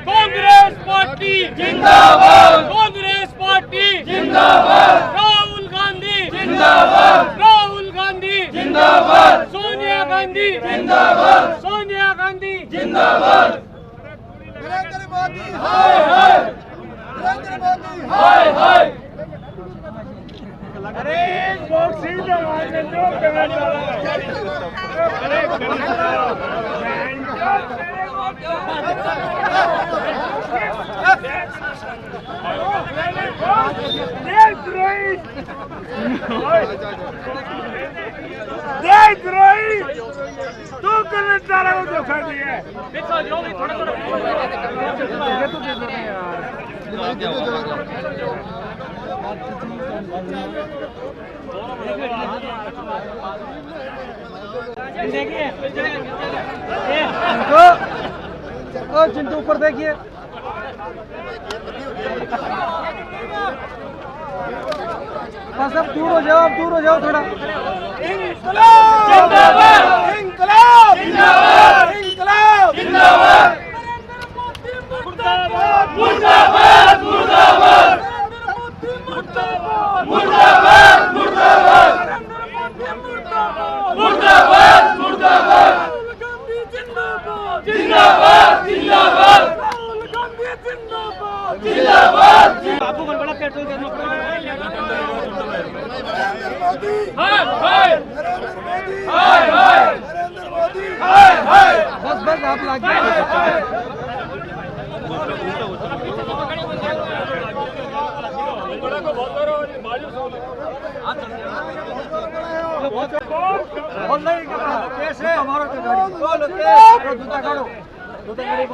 Congress party जिंदाबाद, Congress party जिंदाबाद, राहुल गांधी जिंदाबाद, राहुल गांधी जिंदाबाद, सोनिया गांधी जिंदाबाद, सोनिया गांधी जिंदाबाद, नरेंद्र मोदी हाय हाय, नरेंद्र मोदी हाय हाय। अरे बॉक्सिंग जमाने दो देशद्रोही तू कलंदारा को धोखा दिया है। चिंटू ऊपर देखिए। बस अब दूर हो जाओ, थोड़ा। इंकलाब जिंदाबाद, इंकलाब जिंदाबाद, इंकलाब जिंदाबाद, मुर्दाबाद मुर्दाबाद मुर्दाबाद, मुर्दाबाद मुर्दाबाद मुर्दाबाद, मुर्दाबाद मुर्दाबाद, राहुल गांधी जिंदाबाद जिंदाबाद जिंदाबाद, राहुल गांधी जिंदाबाद जिंदाबाद। आपको बड़ा पेट्रोल देना पड़ेगा। हाय हाय, नरेंद्र मोदी हाय हाय, नरेंद्र मोदी हाय हाय। बस आप लागिए। कैसे हमारा तो गाड़ी जूता काढ़ो, जूता गाड़ी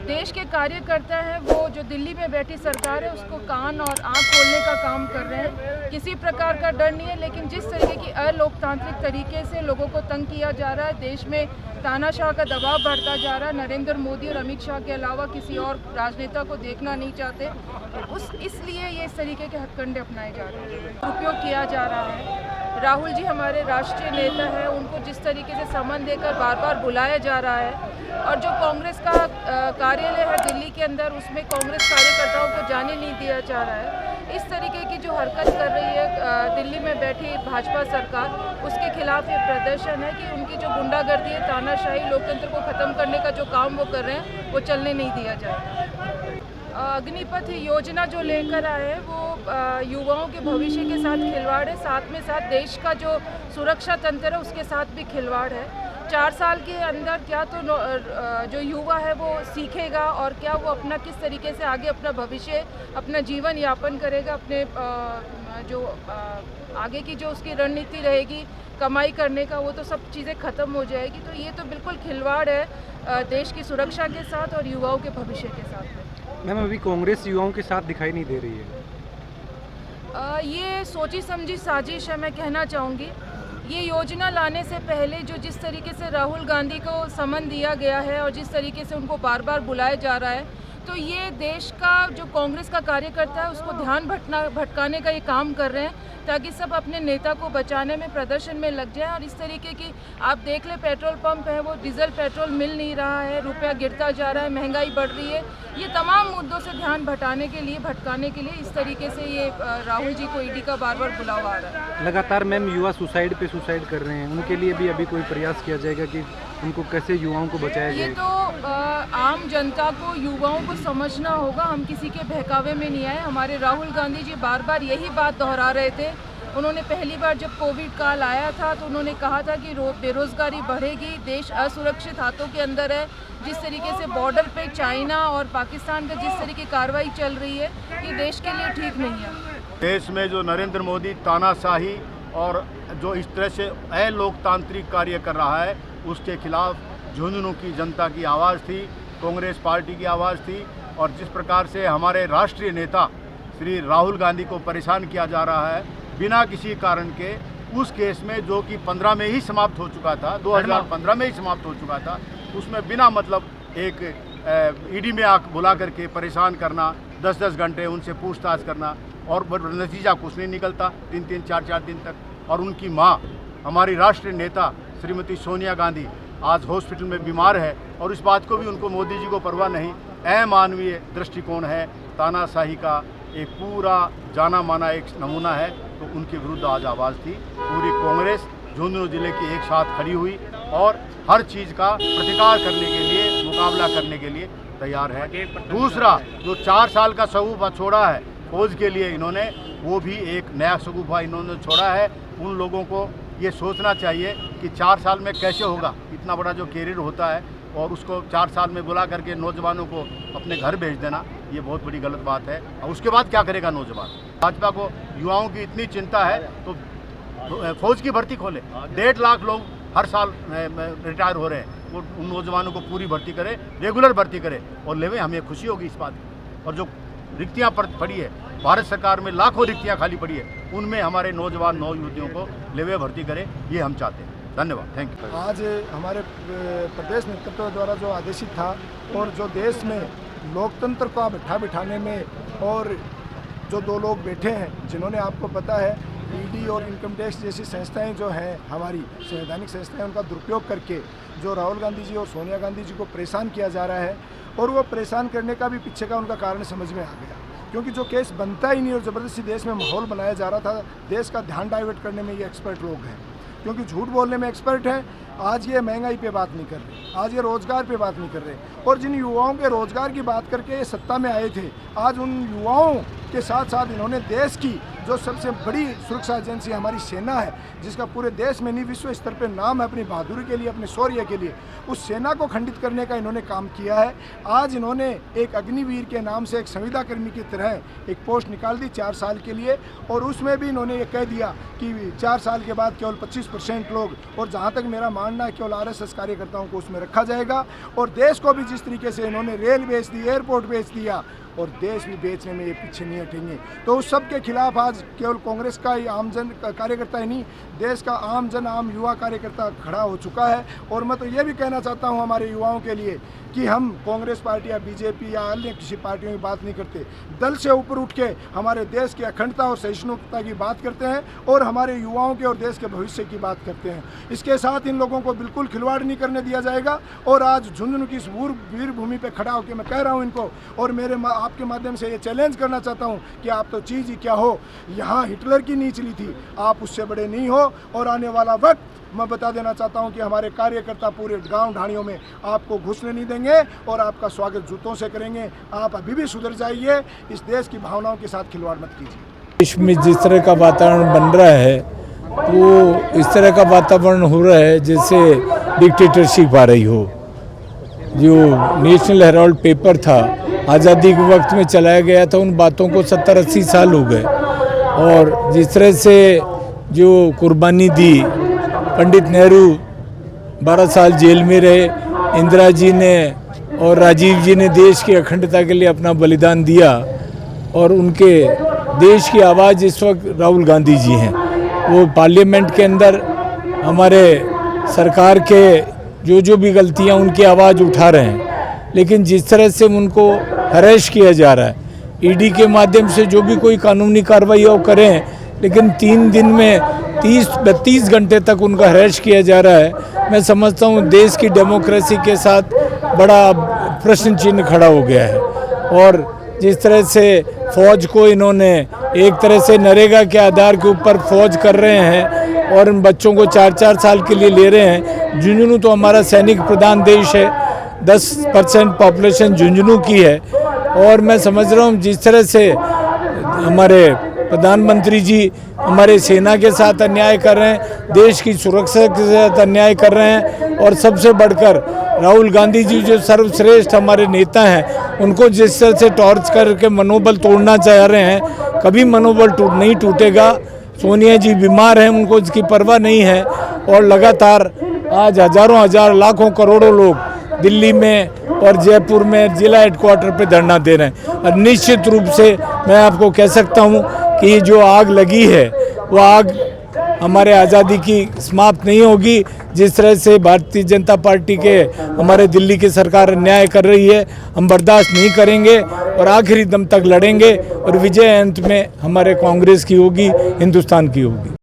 देश के कार्यकर्ता हैं वो जो दिल्ली में बैठी सरकार है उसको कान और आंख खोलने का काम कर रहे हैं। किसी प्रकार का डर नहीं है, लेकिन जिस तरीके की अलोकतांत्रिक तरीके से लोगों को तंग किया जा रहा है, देश में तानाशाह का दबाव बढ़ता जा रहा है, नरेंद्र मोदी और अमित शाह के अलावा किसी और राजनेता को देखना नहीं चाहते, इसलिए ये इस तरीके के हथकंडे अपनाए जा रहे हैं, उपयोग किया जा रहा है। राहुल जी हमारे राष्ट्रीय नेता हैं, उनको जिस तरीके से समन देकर बार बार बुलाया जा रहा है, और जो कांग्रेस का कार्यालय है दिल्ली के अंदर, उसमें कांग्रेस कार्यकर्ताओं को जाने नहीं दिया जा रहा है। इस तरीके की जो हरकत कर रही है दिल्ली में बैठी भाजपा सरकार, उसके खिलाफ ये प्रदर्शन है कि उनकी जो गुंडागर्दी है, तानाशाही, लोकतंत्र को ख़त्म करने का जो काम वो कर रहे हैं वो चलने नहीं दिया जाए। अग्निपथ योजना जो लेकर आए हैं वो युवाओं के भविष्य के साथ खिलवाड़ है, साथ में साथ देश का जो सुरक्षा तंत्र है उसके साथ भी खिलवाड़ है। 4 साल के अंदर क्या तो जो युवा है वो सीखेगा और क्या वो अपना किस तरीके से आगे अपना भविष्य, अपना जीवन यापन करेगा, अपने जो आगे की जो उसकी रणनीति रहेगी कमाई करने का, वो तो सब चीज़ें ख़त्म हो जाएगी। तो ये तो बिल्कुल खिलवाड़ है देश की सुरक्षा के साथ और युवाओं के भविष्य के साथ में। मैम अभी कांग्रेस युवाओं के साथ दिखाई नहीं दे रही है। ये सोची समझी साजिश है, मैं कहना चाहूँगी। ये योजना लाने से पहले जो जिस तरीके से राहुल गांधी को समन दिया गया है और जिस तरीके से उनको बार बार बुलाया जा रहा है, तो ये देश का जो कांग्रेस का कार्यकर्ता है उसको ध्यान भटकाने का ये काम कर रहे हैं, ताकि सब अपने नेता को बचाने में प्रदर्शन में लग जाए। और इस तरीके की आप देख ले, पेट्रोल पंप है वो डीजल पेट्रोल मिल नहीं रहा है, रुपया गिरता जा रहा है, महंगाई बढ़ रही है। ये तमाम मुद्दों से ध्यान भटकाने के लिए इस तरीके से ये राहुल जी को ईडी का बार बार बुलावा आ रहा है। लगातार मैम युवा सुसाइड कर रहे हैं, उनके लिए भी अभी कोई प्रयास किया जाएगा कि उनको कैसे युवाओं को बचाया जाए? ये तो आम जनता को, युवाओं को समझना होगा। हम किसी के बहकावे में नहीं आए। हमारे राहुल गांधी जी बार बार यही बात दोहरा रहे थे। उन्होंने पहली बार जब कोविड काल आया था तो उन्होंने कहा था कि बेरोजगारी बढ़ेगी, देश असुरक्षित हाथों के अंदर है। जिस तरीके से बॉर्डर पे चाइना और पाकिस्तान का जिस तरीके की कार्रवाई चल रही है, ये देश के लिए ठीक नहीं है। देश में जो नरेंद्र मोदी तानाशाही और जो इस तरह से अलोकतांत्रिक कार्य कर रहा है, उसके खिलाफ झुंझुनू की जनता की आवाज़ थी, कांग्रेस पार्टी की आवाज़ थी। और जिस प्रकार से हमारे राष्ट्रीय नेता श्री राहुल गांधी को परेशान किया जा रहा है बिना किसी कारण के, उस केस में जो कि 15 में ही समाप्त हो चुका था, 2015 में ही समाप्त हो चुका था, उसमें बिना मतलब एक ईडी में बुला करके परेशान करना, 10-10 घंटे उनसे पूछताछ करना, और नतीजा कुछ नहीं निकलता 3-3, 4-4 दिन तक। और उनकी माँ, हमारी राष्ट्रीय नेता श्रीमती सोनिया गांधी आज हॉस्पिटल में बीमार है, और इस बात को भी उनको मोदी जी को परवाह नहीं। अमानवीय दृष्टिकोण है, तानाशाही का एक पूरा जाना माना एक नमूना है। तो उनके विरुद्ध आज आवाज़ थी। पूरी कांग्रेस झुंझुनू जिले की एक साथ खड़ी हुई और हर चीज़ का प्रतिकार करने के लिए, मुकाबला करने के लिए तैयार है। दूसरा, जो 4 साल का सगुफा छोड़ा है फौज के लिए इन्होंने, वो भी एक नया सगुफा इन्होंने छोड़ा है। उन लोगों को ये सोचना चाहिए कि 4 साल में कैसे होगा, इतना बड़ा जो कैरियर होता है और उसको 4 साल में बुला करके नौजवानों को अपने घर भेज देना, ये बहुत बड़ी गलत बात है। और उसके बाद क्या करेगा नौजवान? भाजपा को युवाओं की इतनी चिंता है तो फौज की भर्ती खोले। 1.5 लाख लोग हर साल रिटायर हो रहे हैं, वो उन नौजवानों को पूरी भर्ती करे, रेगुलर भर्ती करे और लेवे। हमें खुशी होगी इस बात की। और जो रिक्तियाँ पड़ी है, भारत सरकार में लाखों रिक्तियाँ खाली पड़ी है, उनमें हमारे नौजवान नौयुवतियों को लेवे भर्ती करे, ये हम चाहते हैं। धन्यवाद, थैंक यू। आज हमारे प्रदेश नेतृत्व द्वारा जो आदेशित था और जो देश में लोकतंत्र को बिठाने में, और जो 2 लोग बैठे हैं जिन्होंने, आपको पता है, ईडी और इनकम टैक्स जैसी संस्थाएं जो हैं, हमारी संवैधानिक संस्थाएं, उनका दुरुपयोग करके जो राहुल गांधी जी और सोनिया गांधी जी को परेशान किया जा रहा है, और वो परेशान करने का भी पीछे का उनका कारण समझ में आ गया। क्योंकि जो केस बनता ही नहीं और ज़बरदस्ती देश में माहौल बनाया जा रहा था, देश का ध्यान डाइवर्ट करने में ये एक्सपर्ट लोग हैं, क्योंकि झूठ बोलने में एक्सपर्ट हैं। आज ये महंगाई पे बात नहीं कर रहे, आज ये रोज़गार पे बात नहीं कर रहे, और जिन युवाओं के रोज़गार की बात करके ये सत्ता में आए थे, आज उन युवाओं के साथ साथ इन्होंने देश की जो सबसे बड़ी सुरक्षा एजेंसी हमारी सेना है, जिसका पूरे देश में नहीं विश्व स्तर पे नाम है अपनी बहादुरी के लिए, अपने शौर्य के लिए, उस सेना को खंडित करने का इन्होंने काम किया है। आज इन्होंने एक अग्निवीर के नाम से एक संविदा कर्मी की तरह एक पोस्ट निकाल दी 4 साल के लिए, और उसमें भी इन्होंने ये कह दिया कि 4 साल के बाद केवल 25% लोग, और जहाँ तक मेरा मानना है केवल RSS कार्यकर्ताओं को उसमें रखा जाएगा। और देश को भी जिस तरीके से इन्होंने रेल बेच दी, एयरपोर्ट बेच दिया, और देश भी बेचने में ये पीछे नहीं हटेंगे। तो उस सब के खिलाफ आज केवल कांग्रेस का ही आमजन कार्यकर्ता ही नहीं, देश का आमजन, आम युवा कार्यकर्ता खड़ा हो चुका है। और मैं तो ये भी कहना चाहता हूँ हमारे युवाओं के लिए कि हम कांग्रेस पार्टी या बीजेपी या अन्य किसी पार्टियों की बात नहीं करते, दल से ऊपर उठ के हमारे देश की अखंडता और सहिष्णुता की बात करते हैं, और हमारे युवाओं के और देश के भविष्य की बात करते हैं। इसके साथ इन लोगों को बिल्कुल खिलवाड़ नहीं करने दिया जाएगा। और आज झुंझुनू की इस वीर भूमि पर खड़ा होकर मैं कह रहा हूँ इनको, और आपके माध्यम से ये चैलेंज करना चाहता हूँ कि आप तो चीज़ ही क्या हो, यहाँ हिटलर की नींव चली थी, आप उससे बड़े नहीं हो। और आने वाला वक्त मैं बता देना चाहता हूं कि हमारे कार्यकर्ता पूरे गांव ढाणियों में आपको घुसने नहीं देंगे और आपका स्वागत जूतों से करेंगे। आप अभी भी सुधर जाइए, इस देश की भावनाओं के साथ खिलवाड़ मत कीजिए। देश में जिस तरह का वातावरण बन रहा है, वो इस तरह का वातावरण हो रहा है जैसे डिक्टेटरशिप आ रही हो। जो नेशनल हेराल्ड पेपर था, आज़ादी के वक्त में चलाया गया था, उन बातों को 70-80 साल हो गए। और जिस तरह से जो कुर्बानी दी, पंडित नेहरू 12 साल जेल में रहे, इंदिरा जी ने और राजीव जी ने देश की अखंडता के लिए अपना बलिदान दिया, और उनके देश की आवाज़ इस वक्त राहुल गांधी जी हैं। वो पार्लियामेंट के अंदर हमारे सरकार के जो भी गलतियां, उनकी आवाज़ उठा रहे हैं। लेकिन जिस तरह से उनको हरेश किया जा रहा है, ईडी के माध्यम से जो भी कोई कानूनी कार्रवाई वो करें, लेकिन 3 दिन में 30-32 घंटे तक उनका हरेश किया जा रहा है। मैं समझता हूँ देश की डेमोक्रेसी के साथ बड़ा प्रश्न चिन्ह खड़ा हो गया है। और जिस तरह से फौज को इन्होंने एक तरह से नरेगा के आधार के ऊपर फौज कर रहे हैं और इन बच्चों को 4-4 साल के लिए ले रहे हैं। झुंझुनू तो हमारा सैनिक प्रधान देश है, 10% पॉपुलेशन झुंझुनू की है। और मैं समझ रहा हूँ जिस तरह से हमारे प्रधानमंत्री जी हमारे सेना के साथ अन्याय कर रहे हैं, देश की सुरक्षा के साथ अन्याय कर रहे हैं, और सबसे बढ़कर राहुल गांधी जी जो सर्वश्रेष्ठ हमारे नेता हैं, उनको जिस तरह से टॉर्च करके मनोबल तोड़ना चाह रहे हैं, कभी मनोबल नहीं टूटेगा। सोनिया जी बीमार हैं, उनको इसकी परवाह नहीं है, और लगातार आज हजारों हजार लाखों करोड़ों लोग दिल्ली में और जयपुर में जिला हेडक्वार्टर पे धरना दे रहे हैं। और निश्चित रूप से मैं आपको कह सकता हूँ कि जो आग लगी है, वो आग हमारे आज़ादी की समाप्त नहीं होगी। जिस तरह से भारतीय जनता पार्टी के हमारे दिल्ली की सरकार अन्याय कर रही है, हम बर्दाश्त नहीं करेंगे और आखिरी दम तक लड़ेंगे और विजय अंत में हमारे कांग्रेस की होगी, हिंदुस्तान की होगी।